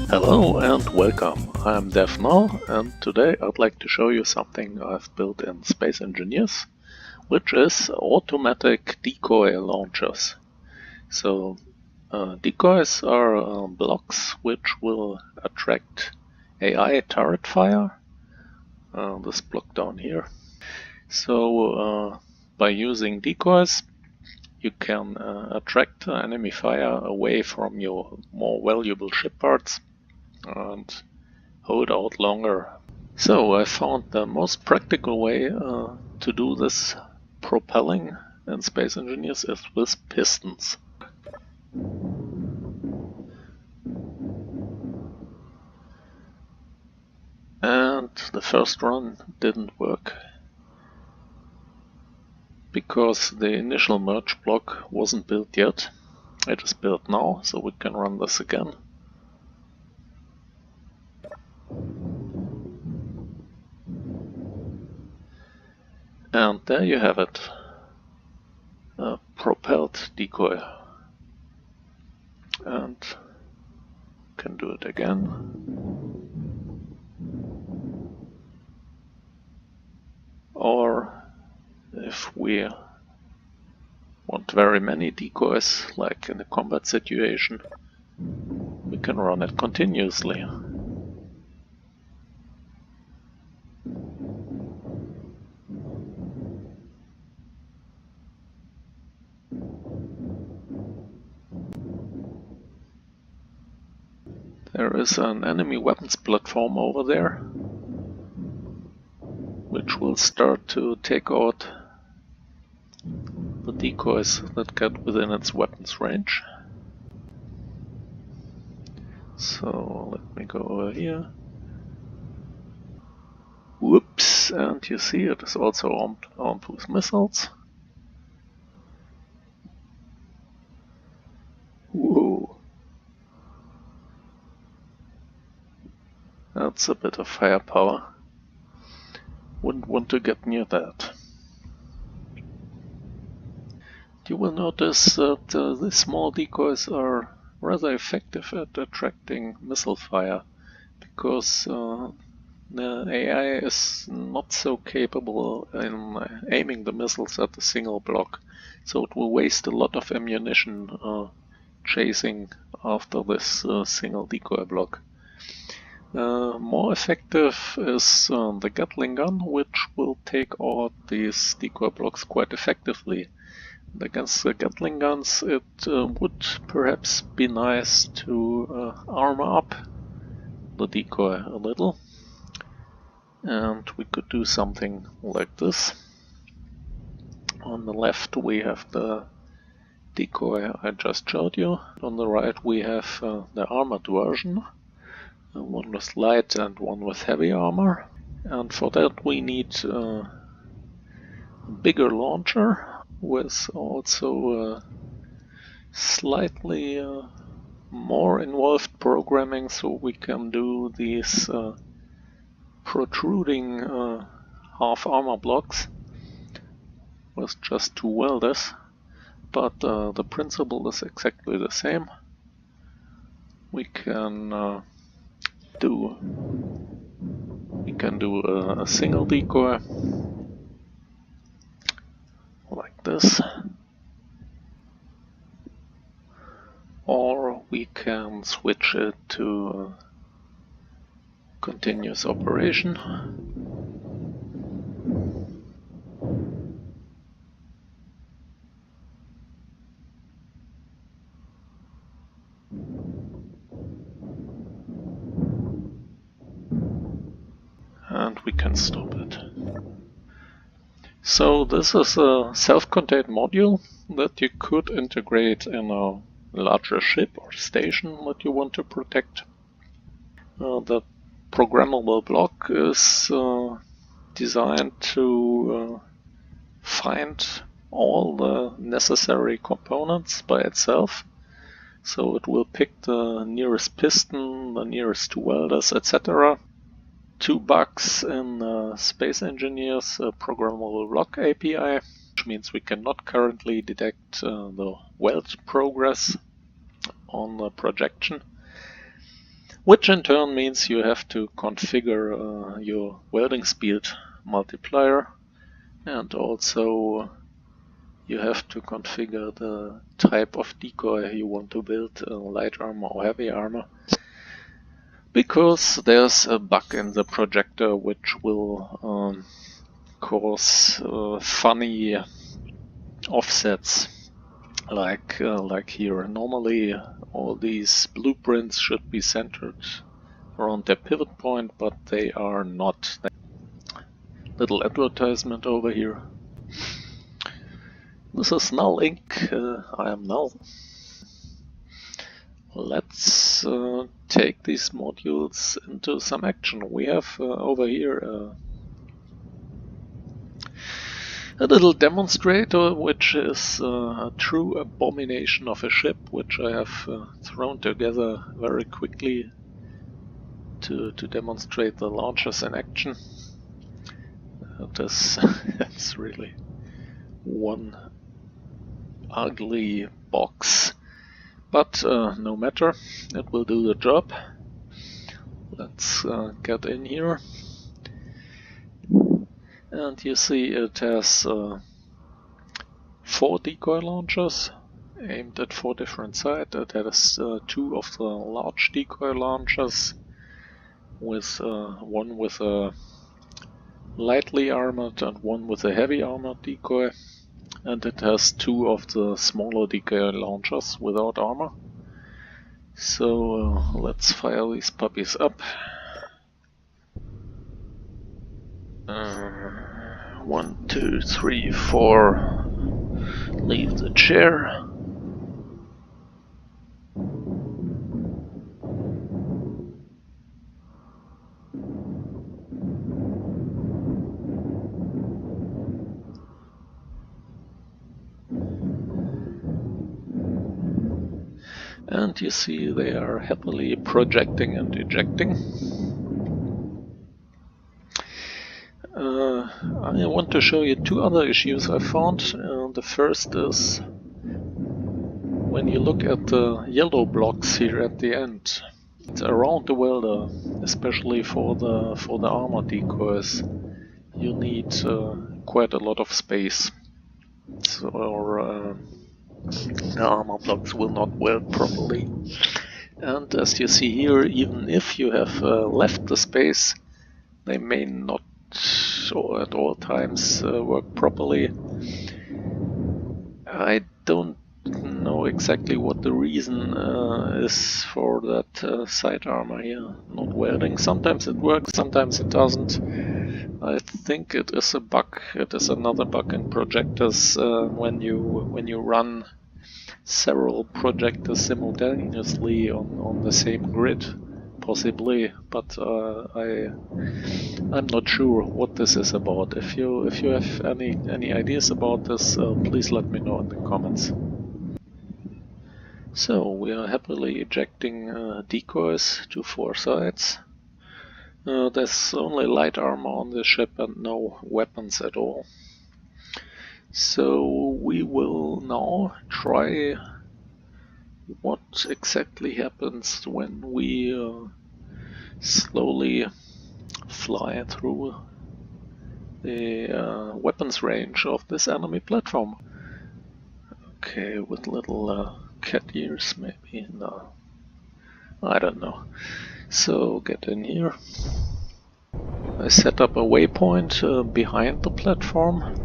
Hello and welcome. I'm devnull, and today I'd like to show you something I've built in Space Engineers, which is automatic decoy launchers. So decoys are blocks which will attract AI turret fire, this block down here. So by using decoys you can attract enemy fire away from your more valuable ship parts and hold out longer. So I found the most practical way to do this propelling in Space Engineers is with pistons. And the first run didn't work because the initial merge block wasn't built yet. It is built now, so we can run this again. And there you have it, a propelled decoy. And can do it again. Or if we want very many decoys, like in a combat situation, we can run it continuously. There is an enemy weapons platform over there, which will start to take out the decoys that get within its weapons range. So let me go over here. Whoops, and you see it is also armed with missiles. Whoa. That's a bit of firepower. Wouldn't want to get near that. You will notice that these small decoys are rather effective at attracting missile fire, because the AI is not so capable in aiming the missiles at a single block, so it will waste a lot of ammunition chasing after this single decoy block. More effective is the Gatling gun, which will take out these decoy blocks quite effectively. Against the Gatling guns, it would perhaps be nice to armor up the decoy a little, and we could do something like this. On the left we have the decoy I just showed you. On the right we have the armored version, one with light and one with heavy armor, and for that we need a bigger launcher with also slightly more involved programming, so we can do these protruding half armor blocks with just two welders, but the principle is exactly the same. We can do a single decoy like this, or we can switch it to continuous operation. And we can stop it. So this is a self-contained module that you could integrate in a larger ship or station that you want to protect. The programmable block is designed to find all the necessary components by itself. So it will pick the nearest piston, the nearest two welders, etc. Two bugs in Space Engineers programmable block API, which means we cannot currently detect the weld progress on the projection. which in turn means you have to configure your welding speed multiplier, and also you have to configure the type of decoy you want to build, light armor or heavy armor, because there's a bug in the projector which will cause funny offsets, like here. Normally all these blueprints should be centered around their pivot point, but they are not. Little advertisement over here. This is Null Inc. I am Null. Let's take these modules into some action. We have over here a little demonstrator, which is a true abomination of a ship, which I have thrown together very quickly to demonstrate the launchers in action. That's really one ugly box, but no matter, it will do the job. Let's get in here, and you see it has 4 decoy launchers aimed at 4 different sites. It has 2 of the large decoy launchers, with one with a lightly armored and one with a heavy armored decoy, and it has 2 of the smaller decoy launchers without armor. So let's fire these puppies up. 1, 2, 3, 4. Leave the chair. And you see they are happily projecting and ejecting. I want to show you 2 other issues I found. The first is when you look at the yellow blocks here at the end. It's around the welder, especially for the armor decoys, you need quite a lot of space. So the armor blocks will not weld properly. And as you see here, even if you have left the space, they may not at all times work properly. I don't know exactly what the reason is for that side armor here not welding. Sometimes it works, sometimes it doesn't. I think it is a bug. It is another bug in projectors when you run several projectors simultaneously on the same grid, possibly. But I'm not sure what this is about. If you have any ideas about this, please let me know in the comments. So we are happily ejecting decoys to 4 sides. There's only light armor on the ship and no weapons at all. So we will now try what exactly happens when we slowly fly through the weapons range of this enemy platform. Okay, with little cat ears maybe? No, I don't know. So get in here. I set up a waypoint behind the platform.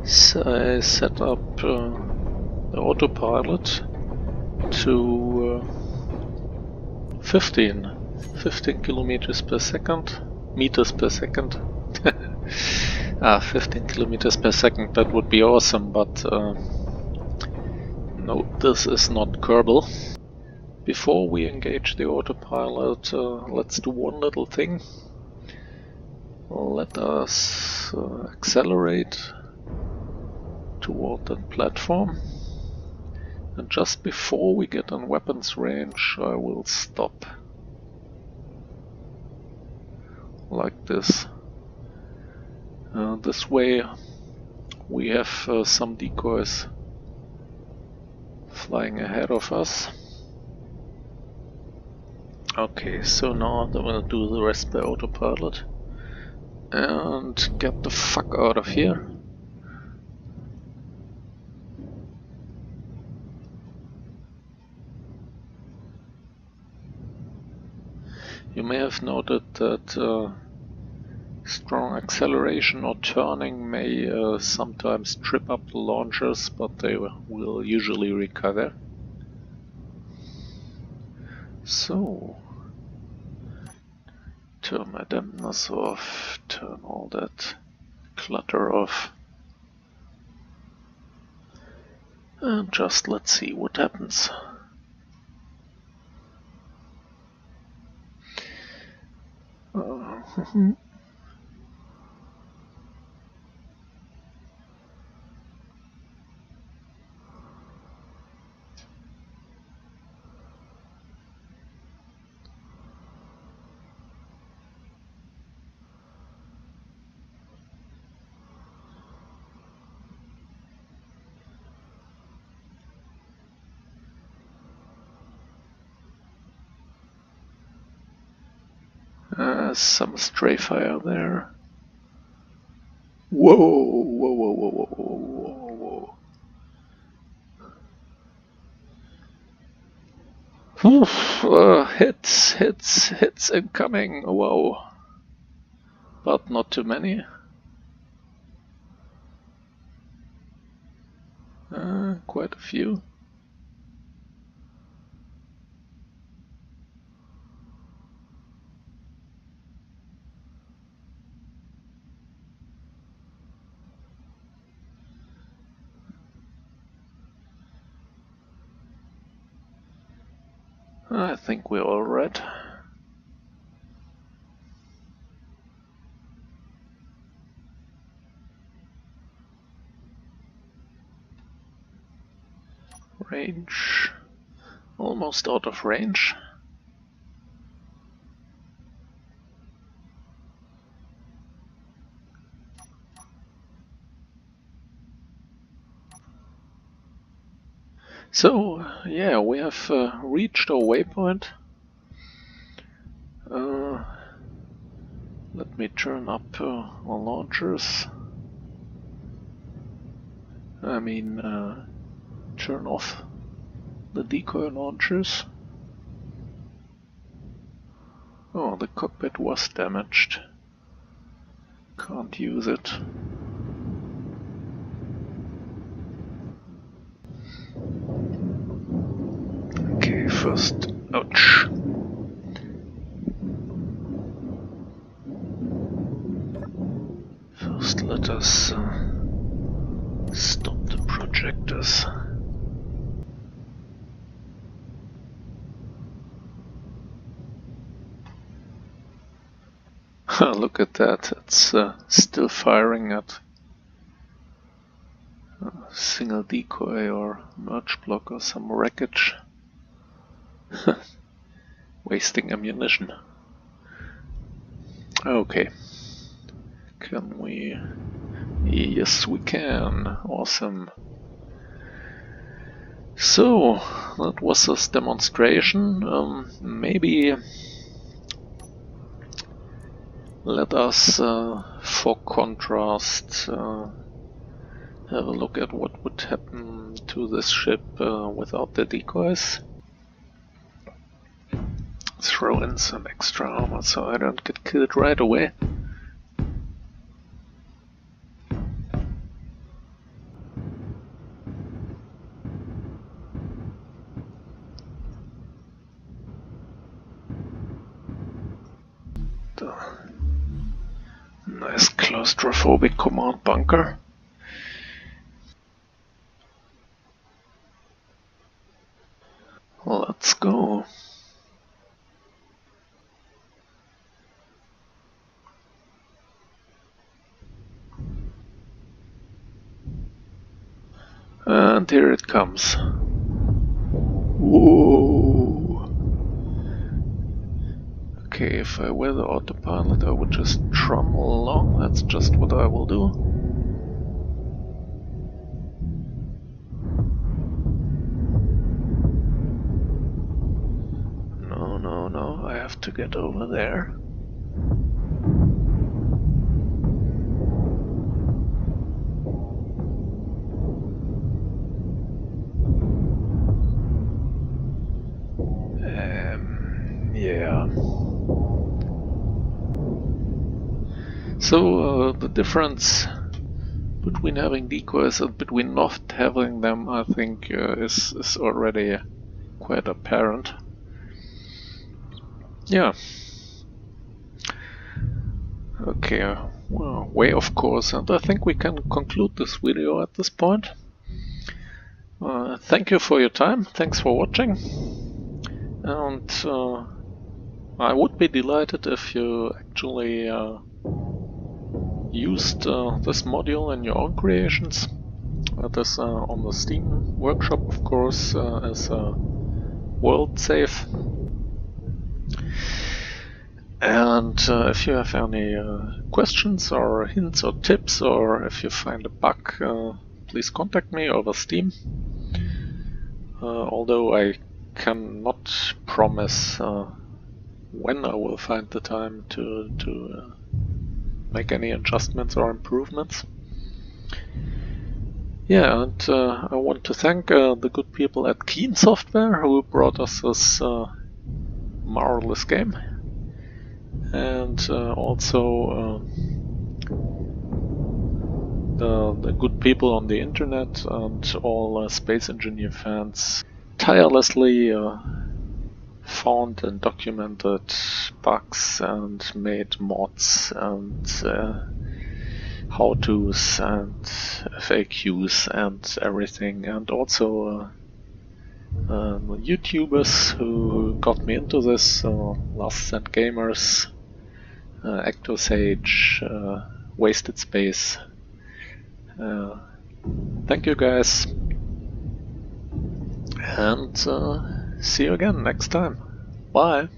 So I set up the autopilot to 15 kilometers per second, meters per second. 15 kilometers per second, that would be awesome, but no, this is not Kerbal. Before we engage the autopilot, let's do one little thing. Let us accelerate toward that platform, and just before we get in weapons range, I will stop like this. This way we have some decoys flying ahead of us. Okay, so now I'm gonna do the rest by autopilot. And get the fuck out of here. You may have noted that strong acceleration or turning may sometimes trip up the launchers, but they will usually recover. So, turn my dampness off, turn all that clutter off, and just let's see what happens. Some stray fire there. Whoa, whoa, whoa, whoa, whoa, whoa, whoa, whoa. Hits incoming. Whoa. But not too many. Quite a few. I think we're all right. Range. Almost out of range. So, yeah, we have reached our waypoint. Let me turn up our launchers. I mean, turn off the decoy launchers. Oh, the cockpit was damaged. Can't use it. Okay, first, ouch. First let us stop the projectors. Look at that, it's still firing at a single decoy or merge block or some wreckage. Wasting ammunition. Okay. Can we? Yes, we can. Awesome. So, that was this demonstration. Maybe let us, for contrast, have a look at what would happen to this ship without the decoys. Throw in some extra armor so I don't get killed right away. The nice claustrophobic command bunker. Let's go. And here it comes. Whoa! Okay, if I were the autopilot, I would just trundle along. That's just what I will do. No, no, no. I have to get over there. Yeah. So the difference between having decoys and between not having them, I think, is already quite apparent. Yeah. Okay, well, way of course, and I think we can conclude this video at this point. Thank you for your time, thanks for watching, and I would be delighted if you actually used this module in your own creations. That is on the Steam workshop, of course, as a world save. And if you have any questions or hints or tips, or if you find a bug, please contact me over Steam. Although I cannot promise when I will find the time to make any adjustments or improvements. Yeah, and I want to thank the good people at Keen Software who brought us this marvelous game, and also the good people on the internet and all Space Engineer fans tirelessly found and documented bugs and made mods and how-tos and FAQs and everything, and also YouTubers who got me into this, Last Cent Gamers, ActoSage, Wasted Space. Thank you guys, and see you again next time. Bye!